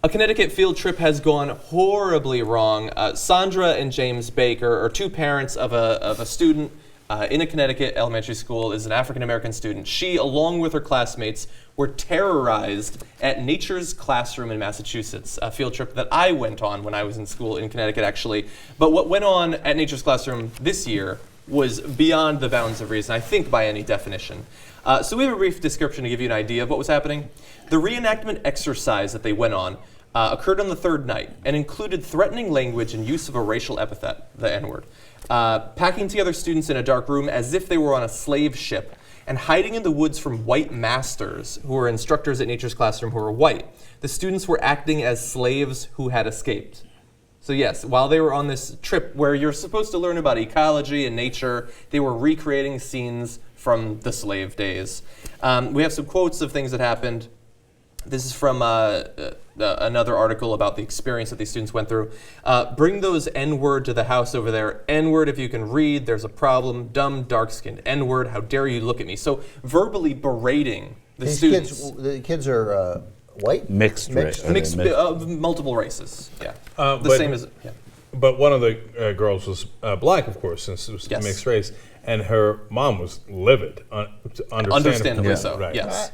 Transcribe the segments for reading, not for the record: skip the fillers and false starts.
A Connecticut field trip has gone horribly wrong. Sandra and James Baker are two parents of a student in a Connecticut elementary school, is an African-American student. She, along with her classmates, were terrorized at Nature's Classroom in Massachusetts, a field trip that I went on when I was in school in Connecticut, actually. But what went on at Nature's Classroom this year was beyond the bounds of reason, I think, by any definition. So we have a brief description to give you an idea of what was happening. The reenactment exercise that they went on occurred on the third night and included threatening language and use of a racial epithet, the N-word, packing together students in a dark room as if they were on a slave ship, and hiding in the woods from white masters who were instructors at Nature's Classroom who were white. The students were acting as slaves who had escaped. So yes, while they were on this trip where you're supposed to learn about ecology and nature, they were recreating scenes from the slave days. We have some quotes of things that happened. This is from another article about the experience that these students went through. Bring those N-word to the house over there. N-word, if you can read, there's a problem. Dumb, dark-skinned. N-word, how dare you look at me. So verbally berating the students. The kids are white? Mixed. Multiple races, yeah. Same as, yeah. But one of the girls was black, of course, since it was mixed race. And her mom was livid, understandably so, right. Yes.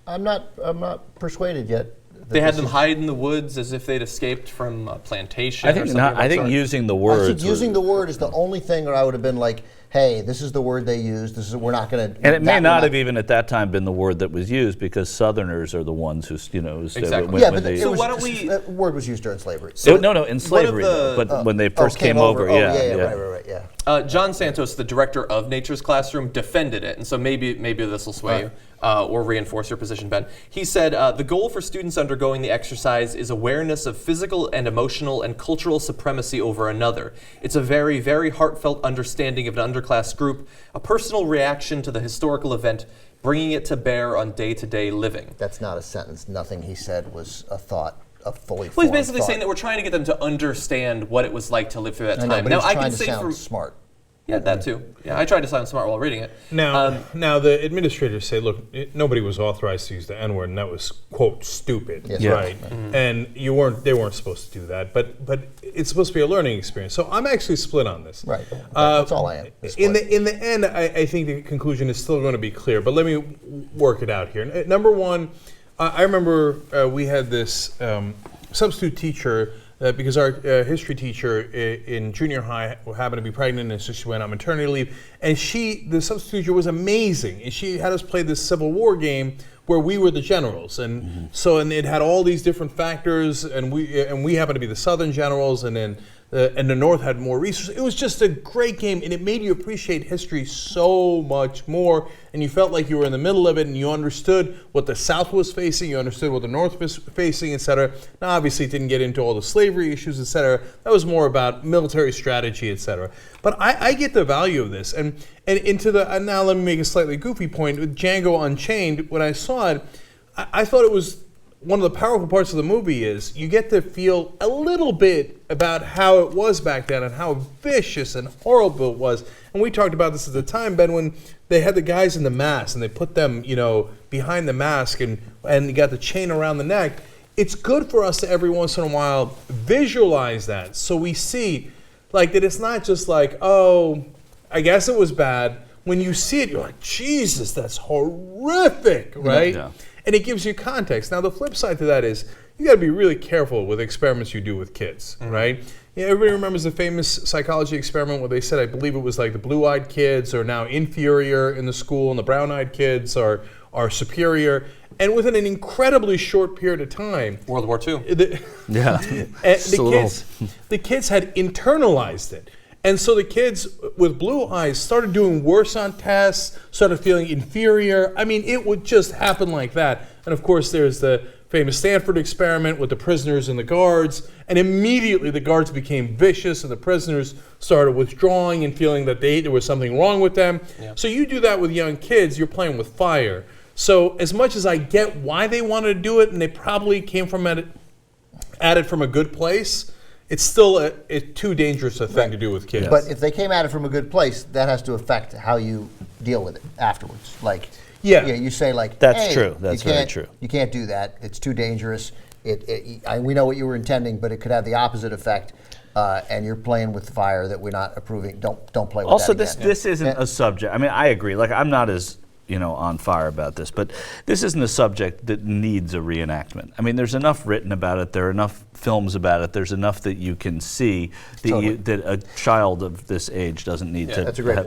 I'm not persuaded yet. They had them hide in the woods as if they'd escaped from a plantation. I think using the words. Using the word is the only thing where I would have been like, hey, this is the word they use. We're not going to. And it may not have even at that time been the word that was used, because Southerners are the ones who, exactly. So why don't we? That word was used during slavery. In slavery, but when they first came over, right. John Santos, the director of Nature's Classroom, defended it, and so maybe this will sway you. Or reinforce your position, Ben. He said, the goal for students undergoing the exercise is awareness of physical and emotional and cultural supremacy over another. It's a very, very heartfelt understanding of an underclass group, a personal reaction to the historical event, bringing it to bear on day-to-day living. That's not a sentence. Nothing he said was a thought. Well, he's basically saying that we're trying to get them to understand what it was like to live through that time. But now, I can say sound smart. Yeah, that too. Yeah, I tried to sound smart while reading it. Now the administrators say, look, nobody was authorized to use the N-word, and that was, quote, stupid, right? Mm-hmm. And they weren't supposed to do that, but it's supposed to be a learning experience. So I'm actually split on this. Right. That's all I am. In the end, I think the conclusion is still going to be clear, but let me work it out here. Number one, I remember we had this substitute teacher. Because our history teacher in junior high happened to be pregnant, and so she went on maternity leave. And the substitute teacher was amazing. And she had us play this Civil War game where we were the generals, and and it had all these different factors, and we happened to be the Southern generals, and then and the North had more resources. It was just a great game, and it made you appreciate history so much more, and you felt like you were in the middle of it, and you understood what the South was facing, you understood what the North was facing, etc. Now, obviously, it didn't get into all the slavery issues, etc. That was more about military strategy, etc. But I get the value of this, and now let me make a slightly goofy point. With Django Unchained, when I saw it, I thought it was one of the powerful parts of the movie is you get to feel a little bit about how it was back then and how vicious and horrible it was. And we talked about this at the time, Ben, when they had the guys in the mask and they put them, behind the mask and you got the chain around the neck. It's good for us to every once in a while visualize that, so we see that it's not just like, oh, I guess it was bad. When you see it, you're like, Jesus, that's horrific, right? Yeah. And it gives you context. Now, the flip side to that is you got to be really careful with experiments you do with kids, right? Everybody remembers the famous psychology experiment where they said, I believe it was like the blue-eyed kids are now inferior in the school and the brown-eyed kids are superior. And within an incredibly short period of time, World War II. The kids had internalized it. And so the kids with blue eyes started doing worse on tests, started feeling inferior. I mean, it would just happen like that. And of course, there's the famous Stanford experiment with the prisoners and the guards. And immediately the guards became vicious and the prisoners started withdrawing and feeling that there was something wrong with them. Yeah. So you do that with young kids, you're playing with fire. So as much as I get why they wanted to do it, and they probably came at it from a good place, it's still a too dangerous a thing to do with kids. But if they came at it from a good place, that has to affect how you deal with it afterwards. You say that's true. That's very true. You can't do that. It's too dangerous. we know what you were intending, but it could have the opposite effect. And you're playing with fire that we're not approving. Don't play with Also, that again. this isn't a subject. I mean, I agree. Like, I'm not as on fire about this, but this isn't a subject that needs a reenactment. I mean, there's enough written about it. There are enough films about it. There's enough that you can see that, Totally. that a child of this age doesn't need to. That's a great have